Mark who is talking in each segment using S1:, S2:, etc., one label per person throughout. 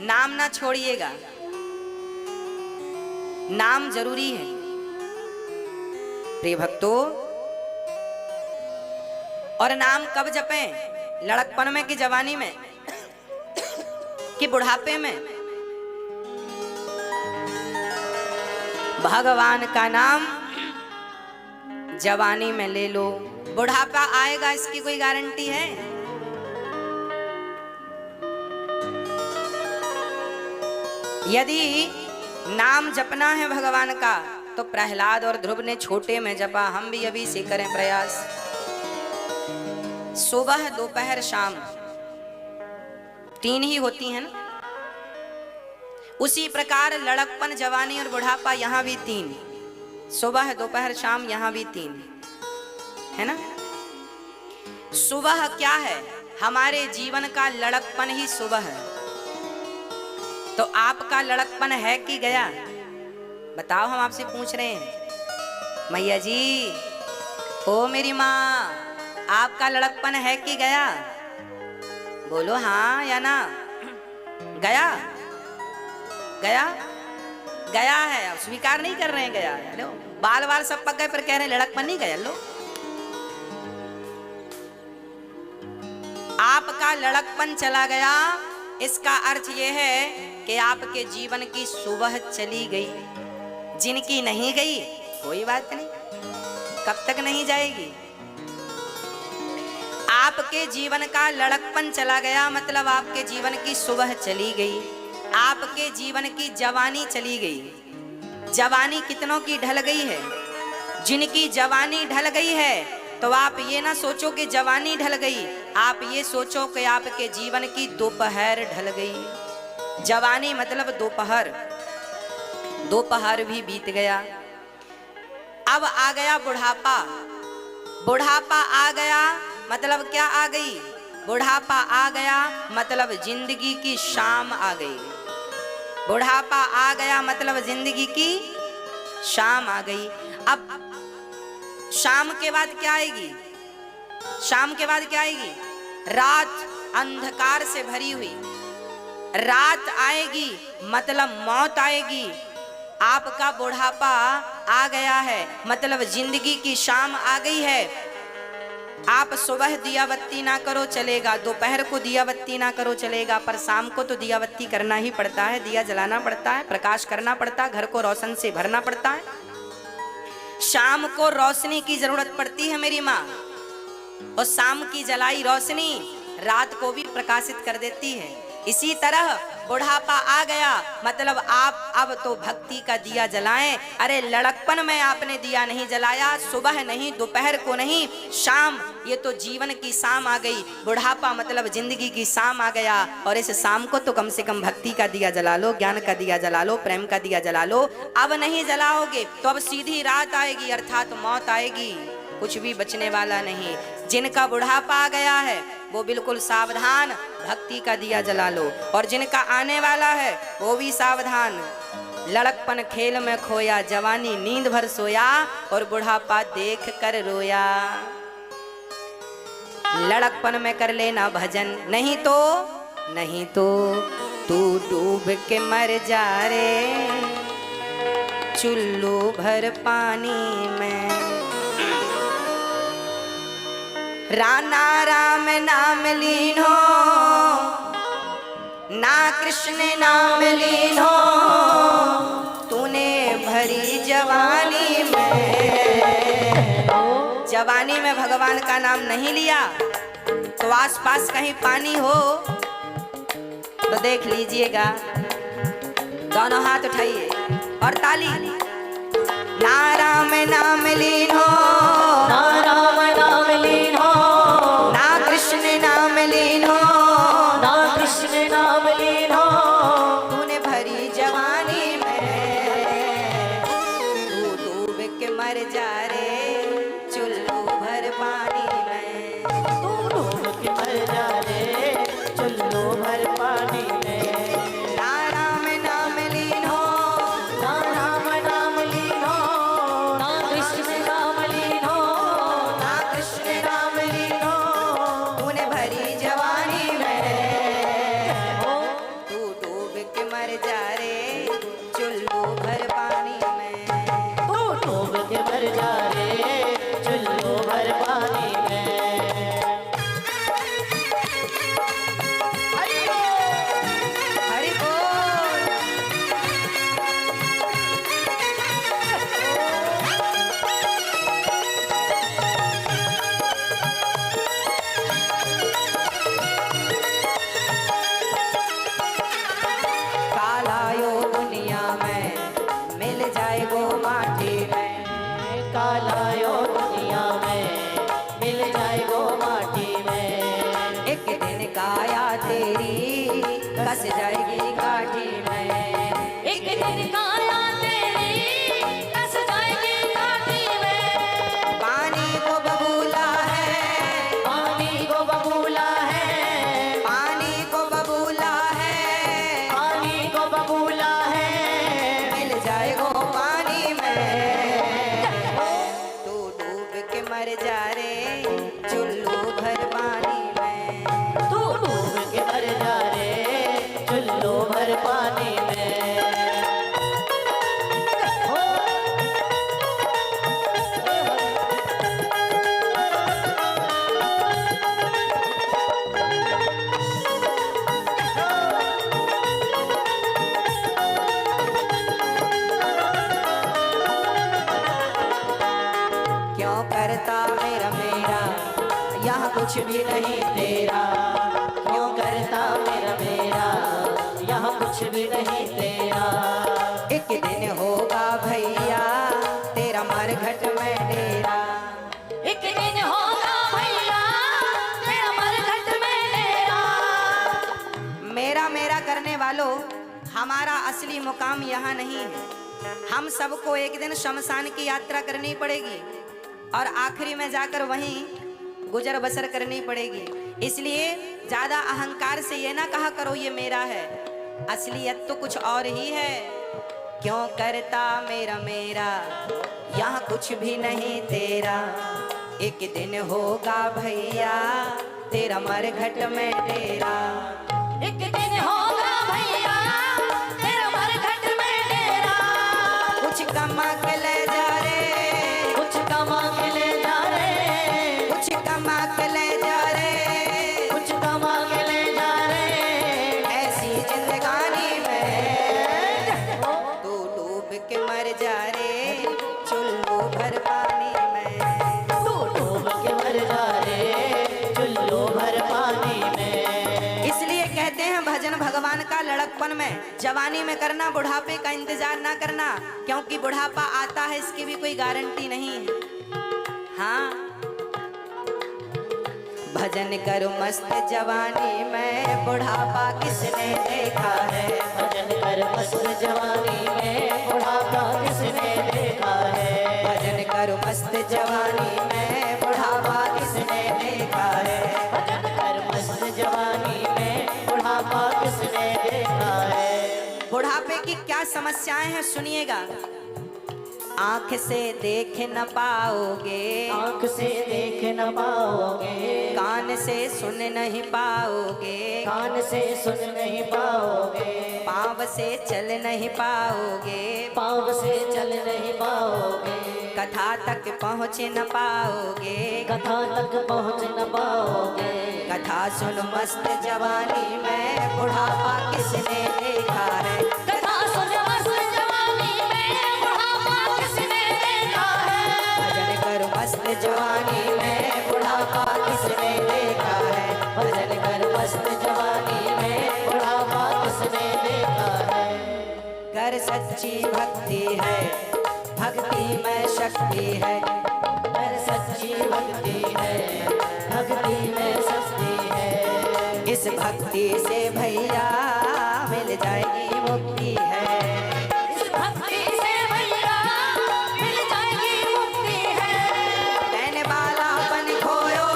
S1: नाम ना छोड़िएगा, नाम जरूरी है। प्रिय भक्तों, और नाम कब जपें? लड़कपन में कि जवानी में कि बुढ़ापे में? भगवान का नाम जवानी में ले लो, बुढ़ापा आएगा इसकी कोई गारंटी है? यदि नाम जपना है भगवान का तो प्रहलाद और ध्रुव ने छोटे में जपा, हम भी अभी से करें प्रयास। सुबह दोपहर शाम 3 ही होती हैं ना, उसी प्रकार लड़कपन जवानी और बुढ़ापा यहाँ भी 3, सुबह दोपहर शाम यहाँ भी 3 है ना। सुबह क्या है? हमारे जीवन का लड़कपन ही सुबह है। तो आपका लड़कपन है कि गया? बताओ, हम आपसे पूछ रहे हैं। मैया जी, ओ मेरी माँ, आपका लड़कपन है कि गया? बोलो हाँ या ना। गया? गया? गया है। अब स्वीकार नहीं कर रहे हैं गया है। लो, बाल बाल सब पक गए पर कह रहे हैं लड़कपन नहीं गया। लो, आपका लड़कपन चला गया, इसका अर्थ यह है कि आपके जीवन की सुबह चली गई। जिनकी नहीं गई कोई बात नहीं, कब तक नहीं जाएगी। आपके जीवन का लड़कपन चला गया मतलब आपके जीवन की सुबह चली गई, आपके जीवन की जवानी चली गई। जवानी कितनों की ढल गई है? जिनकी जवानी ढल गई है तो आप ये ना सोचो कि जवानी ढल गई, आप ये सोचो कि आपके जीवन की दोपहर ढल गई। जवानी मतलब दोपहर, दोपहर भी बीत गया। अब आ गया बुढ़ापा। बुढ़ापा आ गया मतलब क्या आ गई? बुढ़ापा आ गया मतलब जिंदगी की शाम आ गई। बुढ़ापा आ गया मतलब जिंदगी की शाम आ गई। अब शाम के बाद क्या आएगी? शाम के बाद क्या आएगी? रात अंधकार से भरी हुई रात आएगी मतलब मौत आएगी। आपका बुढ़ापा आ गया है मतलब जिंदगी की शाम आ गई है। आप सुबह दिया बत्ती ना करो चलेगा, दोपहर को दिया बत्ती ना करो चलेगा, पर शाम को तो दिया बत्ती करना ही पड़ता है, दिया जलाना पड़ता है, प्रकाश करना पड़ता है, घर को रोशन से भरना पड़ता है। शाम को रोशनी की जरूरत पड़ती है मेरी माँ, और शाम की जलाई रोशनी रात को भी प्रकाशित कर देती है। इसी तरह बुढ़ापा आ गया मतलब आप अब तो भक्ति का दिया जलाएं। अरे लड़कपन में आपने दिया नहीं जलाया, सुबह नहीं, दोपहर को नहीं, शाम, ये तो जीवन की शाम आ गई। बुढ़ापा मतलब जिंदगी की शाम आ गया, और इस शाम को तो कम से कम भक्ति का दिया जला लो, ज्ञान का दिया जला लो, प्रेम का दिया जला लो। अब नहीं जलाओगे तो अब सीधी रात आएगी अर्थात मौत आएगी, कुछ भी बचने वाला नहीं। जिनका बुढ़ापा आ गया है वो बिल्कुल सावधान, भक्ति का दिया जला लो, और जिनका आने वाला है वो भी सावधान। लड़कपन खेल में खोया, जवानी नींद भर सोया, और बुढ़ापा देख कर रोया। लड़कपन में कर लेना भजन, नहीं तो तू डूब के मर जा रे चुल्लू भर पानी में। राना राम नाम लीन हो, ना कृष्ण नाम लीन हो, तूने भरी जवानी में। जवानी में भगवान का नाम नहीं लिया तो आसपास कहीं पानी हो तो देख लीजिएगा, दोनों हाथ उठाइए और ताली। ना राम नाम लीन हो,
S2: ना राम नाम लीन हो,
S1: ना कृष्ण नाम लीन हो,
S2: ना कृष्ण नाम लीन हो,
S1: तूने भरी जवानी में। तू डूब के मर जा रे चुल्लू भर पानी में।
S2: तू डूब के मर जा रे चुल्लू भर पानी में।
S1: ना राम नाम लीन हो,
S2: ना राम नाम लीन हो, ना कृष्ण नाम लीन हो,
S1: ना मर जा रे चुल्लू भर पानी में।
S2: तू डूब के मर जा रे चुल्लू भर पानी में।
S1: हरि बोल। काला यो दुनिया में मिल जाए वो माटी में।
S2: काला यो दुनिया में मिल जाए वो माटी में।
S1: एक दिन काया तेरी कस जाएगी काठी में।
S3: एक दिन काया तेरी कस जाएगी काठी में।
S1: पानी को बबूला है,
S2: पानी को बबूला है,
S1: पानी को बबूला है,
S2: पानी को बबूला है।
S1: मिल जाए वो पानी में। तू डूब के मर जा रे चुल्लू भर पानी में।
S2: तू डूब के मर जा रे चुल्लू भर पानी में। हो।
S1: क्यों करता मेरा मेरा यहाँ कुछ भी नहीं तेरा।
S2: क्यों करता मेरा मेरा यहाँ कुछ भी नहीं तेरा।
S1: एक दिन होगा भैया तेरा मरघट में डेरा।
S3: एक दिन होगा भैया तेरा मरघट में डेरा।
S1: मेरा मेरा करने वालों, हमारा असली मुकाम यहाँ नहीं है। हम सबको एक दिन शमशान की यात्रा करनी पड़ेगी और आखिरी में जाकर वहीं गुजर बसर करनी पड़ेगी। इसलिए ज्यादा अहंकार से ये ना कहा करो ये मेरा है, असलियत तो कुछ और ही है। क्यों करता मेरा मेरा यहाँ कुछ भी नहीं तेरा। एक दिन होगा भैया तेरा मरघट में डेरा।
S3: एक दिन होगा भैया तेरा मरघट में डेरा।
S1: कुछ कमा के ले जा रे,
S2: कुछ कमा के ले जा रे,
S1: कुछ कमा के ले जा रे,
S2: कुछ कमा के ले जा रे।
S1: ऐसी जिंदगानी में। तू डूब के मर जा रे चुल्लू भर पानी में।
S2: तू डूब के मर जा रे चुल्लू भर पानी में।
S1: इसलिए कहते हैं भजन भगवान का लड़कपन में, जवानी में करना, बुढ़ापे का इंतजार ना करना, क्योंकि बुढ़ापा आता है इसकी भी कोई गारंटी नहीं है। हाँ, भजन करो मस्त जवानी में, बुढ़ापा किसने देखा है।
S2: भजन कर मस्त जवानी में, बुढ़ापा किसने देखा है।
S1: भजन करो मस्त जवानी में, बुढ़ापा किसने देखा है।
S2: भजन कर मस्त जवानी में, बुढ़ापा किसने देखा है।
S1: बुढ़ापे की क्या समस्याएं हैं सुनिएगा। आंख से देख न पाओगे,
S2: आंख से देख न पाओगे,
S1: कान से सुन नहीं पाओगे,
S2: कान से सुन नहीं पाओगे,
S1: पाँव से चल नहीं पाओगे,
S2: पाँव से चल नहीं पाओगे,
S1: कथा तक पहुँच न पाओगे,
S2: कथा तक पहुँच न पाओगे।
S1: कथा सुन मस्त जवानी में, बुढ़ापा किसने देखा है।
S3: कथा सुन मस्त जवानी में, बुढ़ापा किसने देखा है।
S1: भजन कर मस्त जवानी में, बुढ़ापा किसने देखा है।
S2: भजन कर मस्त जवानी में, बुढ़ापा किसने देखा है।
S1: कर सच्ची भक्ति है, भक्ति में शक्ति है।
S2: कर सच्ची भक्ति है, भक्ति में शक्ति है।
S1: इस भक्ति से भैया मिल जाएगी मुक्ति है।
S3: इस भक्ति से भैया मिल जाएगी मुक्ति है।
S1: तैने बालापन खोयो,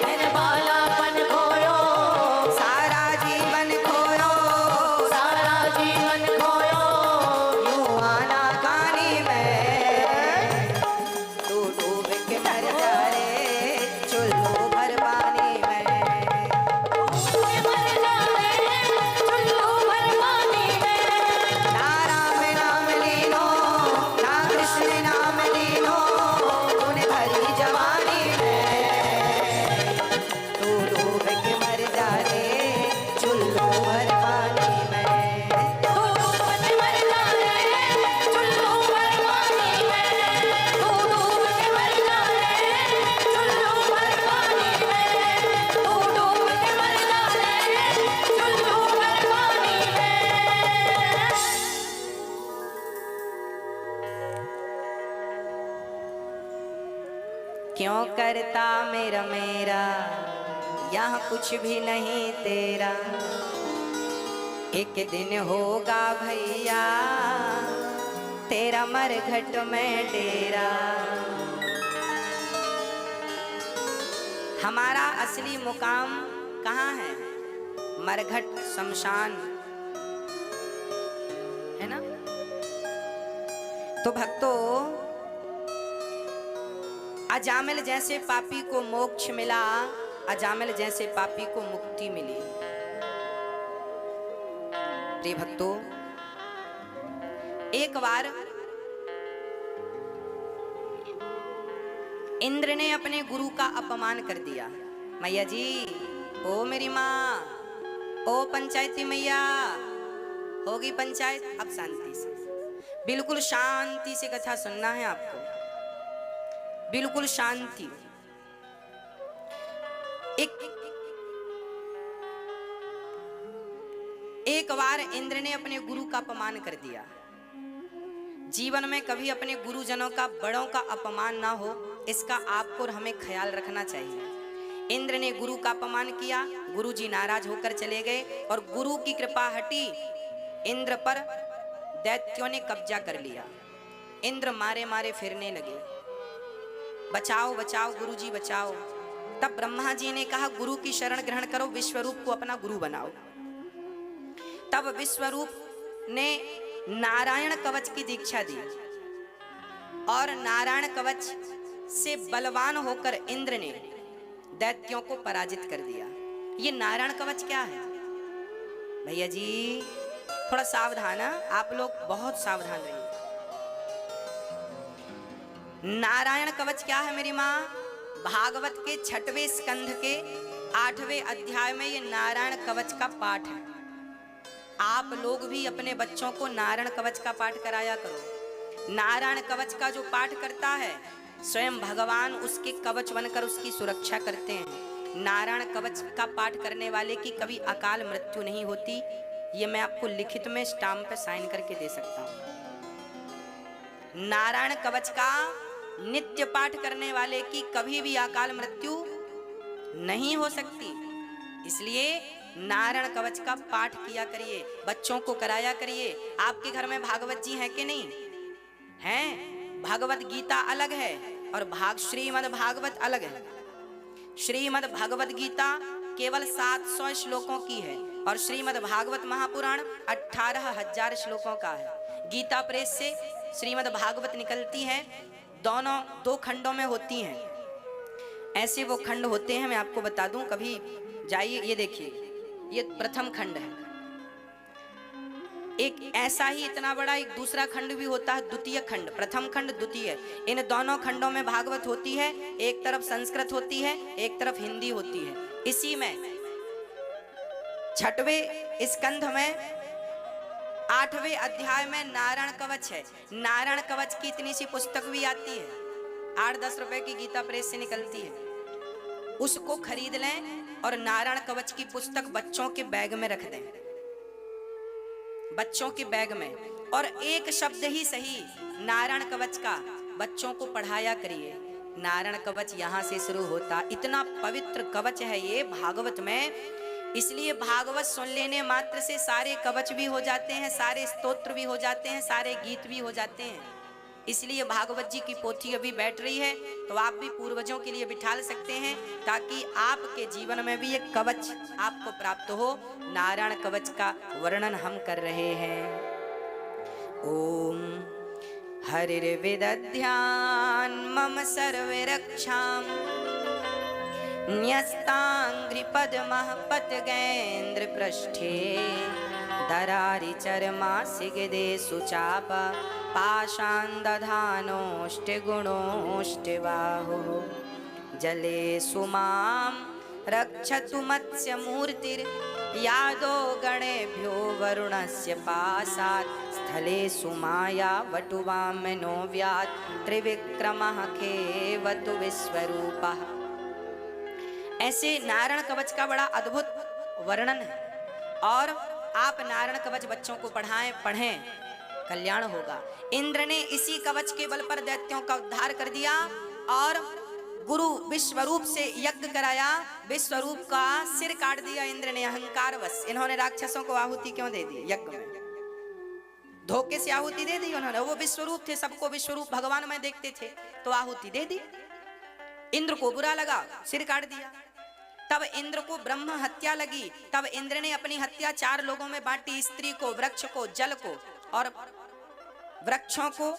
S2: मैंने बालापन खोयो,
S1: सारा जीवन खोयो,
S2: सारा जीवन खोयो।
S1: यूं आना कानी में, तू डूब के मर जा रे चुल्लू भर पानी में।
S3: मर जाए चुल्लू भर पानी में।
S1: क्यों करता मेरा मेरा, यहाँ कुछ भी नहीं तेरा। एक दिन होगा भैया तेरा मरघट में डेरा। हमारा असली मुकाम कहाँ है? मरघट, शमशान, है ना। तो भक्तों, अजामिल जैसे पापी को मोक्ष मिला, अजामिल जैसे पापी को मुक्ति मिली। प्रिय भक्तों, एक बार इंद्र ने अपने गुरु का अपमान कर दिया। मैया जी, ओ मेरी माँ, ओ पंचायती मैया, होगी पंचायत, अब शांति से, बिल्कुल शांति से कथा सुनना है आपको, बिल्कुल शांति। एक बार इंद्र ने अपने गुरु का अपमान कर दिया। जीवन में कभी अपने गुरुजनों का, बड़ों का अपमान ना हो, इसका आपको और हमें ख्याल रखना चाहिए। इंद्र ने गुरु का अपमान किया, गुरु जी नाराज होकर चले गए और गुरु की कृपा हटी, इंद्र पर दैत्यों ने कब्जा कर लिया। इंद्र मारे मारे फिरने लगे, बचाओ बचाओ गुरुजी बचाओ। तब ब्रह्मा जी ने कहा गुरु की शरण ग्रहण करो, विश्वरूप को अपना गुरु बनाओ। तब विश्वरूप ने नारायण कवच की दीक्षा दी और नारायण कवच से बलवान होकर इंद्र ने दैत्यों को पराजित कर दिया। ये नारायण कवच क्या है भैया जी? थोड़ा सावधान है आप लोग, बहुत सावधान रहिए। नारायण कवच क्या है मेरी माँ? भागवत के 6वें स्कंध के 8वें अध्याय में ये नारायण कवच का पाठ है। आप लोग भी अपने बच्चों को नारायण कवच का पाठ कराया करो। नारायण कवच का जो पाठ करता है, स्वयं भगवान उसके कवच बनकर उसकी सुरक्षा करते हैं। नारायण कवच का पाठ करने वाले की कभी अकाल मृत्यु नहीं होती। ये मैं आपको लिखित में स्टाम्प पे साइन करके दे सकता हूँ। नारायण कवच का नित्य पाठ करने वाले की कभी भी अकाल मृत्यु नहीं हो सकती। इसलिए नारायण कवच का पाठ किया करिए, बच्चों को कराया करिए। आपके घर में भागवत जी हैं कि नहीं हैं? भगवत गीता अलग है और श्रीमद् भागवत अलग है। श्रीमद् भगवत गीता केवल 700 श्लोकों की है और श्रीमद् भागवत महापुराण 18,000 श्लोकों का है। गीता प्रेस से श्रीमद् भागवत निकलती है, दोनों 2 खंडों में होती हैं। ऐसे वो खंड होते हैं, मैं आपको बता दूं, कभी जाइए। ये देखिए, ये प्रथम खंड है। एक ऐसा ही इतना बड़ा एक दूसरा खंड भी होता है, द्वितीय खंड। प्रथम खंड, द्वितीय। इन दोनों खंडों में भागवत होती है। एक तरफ संस्कृत होती है, एक तरफ हिंदी होती है। इसी में 6वें स्कंध में 8वें अध्याय में नारायण कवच है। नारायण कवच की इतनी सी पुस्तक भी आती है, 8-10 रुपए की गीता प्रेस से निकलती है। उसको खरीद लें और नारायण कवच की पुस्तक बच्चों के बैग में रख दें, बच्चों के बैग में। और एक शब्द ही सही नारायण कवच का बच्चों को पढ़ाया करिए। नारायण कवच यहाँ से शुरू होता। इतना पवित्र कवच है ये भागवत में। इसलिए भागवत सुन लेने मात्र से सारे कवच भी हो जाते हैं, सारे स्तोत्र भी हो जाते हैं, सारे गीत भी हो जाते हैं। इसलिए भागवत जी की पोथी अभी बैठ रही है, तो आप भी पूर्वजों के लिए बिठा सकते हैं, ताकि आपके जीवन में भी एक कवच आपको प्राप्त हो। नारायण कवच का वर्णन हम कर रहे हैं। ओम हरिर्विदध्यान मम सर्वे रक्षाम, न्यस्तांग्रि पद्मः पतगेन्द्र पृष्ठे, दरारि चर्मासिगदे सुचाप, पाशान् दधानोऽष्ट गुणोऽष्ट बाहुः, जले सुमां रक्षतु मत्स्यमूर्तिर्, यादो गणेभ्यो वरुणस्य पाशात्, स्थले सुमाया वटुवामनो व्यात्, त्रिविक्रमः खेवतु विश्वरूपः। ऐसे नारायण कवच का बड़ा अद्भुत वर्णन है। और आप नारायण कवच बच्चों को पढ़ें, कल्याण होगा। इंद्र ने इसी कवच के बल पर दैत्यों का उद्धार कर दिया और गुरु विश्वरूप से यज्ञ कराया, विश्वरूप का सिर काट दिया इंद्र ने अहंकारवश। इन्होंने राक्षसों को आहुति क्यों दे दी? यज्ञ में धोखे से आहुति दे दी उन्होंने। वो विश्वरूप थे, सबको विश्वरूप भगवान में देखते थे, तो आहुति दे दी। इंद्र को बुरा लगा, सिर काट दिया। तब इंद्र को ब्रह्म हत्या लगी। तब इंद्र ने अपनी हत्या 4 लोगों में बांटी, स्त्री को, वृक्ष को, जल को, और वृक्षों को,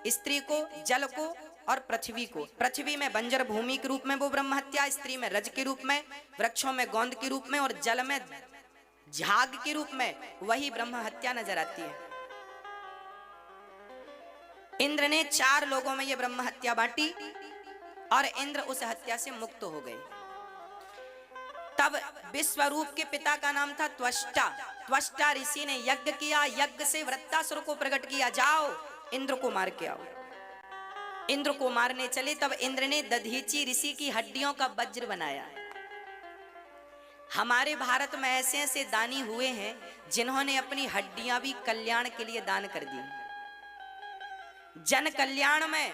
S1: स्त्री को, जल को और पृथ्वी को। पृथ्वी में बंजर भूमि के रूप में वो ब्रह्म हत्या, स्त्री में रज के रूप में, वृक्षों में गोंद के रूप में और जल में झाग के रूप में वही ब्रह्म हत्या नजर आती है। इंद्र ने 4 लोगों में ये ब्रह्म हत्या बांटी और इंद्र उस हत्या से मुक्त हो गए। तब विश्वरूप के पिता का नाम था त्वष्टा। त्वष्टा ऋषि ने यज्ञ किया, यज्ञ से वृत्तासुर को प्रकट किया, जाओ इंद्र को मार के आओ। इंद्र को मारने चले, तब इंद्र ने दधीची ऋषि की हड्डियों का वज्र बनाया। हमारे भारत में ऐसे ऐसे दानी हुए हैं जिन्होंने अपनी हड्डियां भी कल्याण के लिए दान कर दी। जन कल्याण में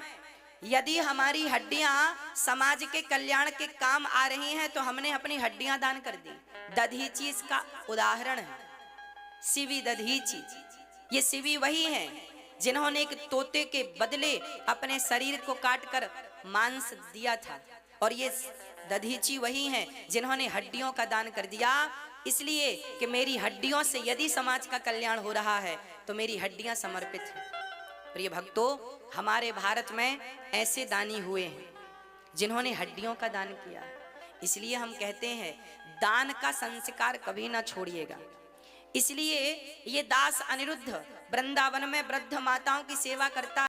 S1: यदि हमारी हड्डियां समाज के कल्याण के काम आ रही हैं तो हमने अपनी हड्डियां दान कर दी। दधीची इसका उदाहरण है। शिवी दधीची, ये शिवी वही हैं जिन्होंने एक तोते के बदले अपने शरीर को काटकर मांस दिया था, और ये दधीची वही हैं जिन्होंने हड्डियों का दान कर दिया, इसलिए कि मेरी हड्डियों से यदि समाज का कल्याण हो रहा है तो मेरी हड्डियां समर्पित हैं। प्रिय भक्तों, हमारे भारत में ऐसे दानी हुए हैं जिन्होंने हड्डियों का दान किया। इसलिए हम कहते हैं दान का संस्कार कभी ना छोड़िएगा। इसलिए ये दास अनिरुद्ध वृंदावन में वृद्ध माताओं की सेवा करता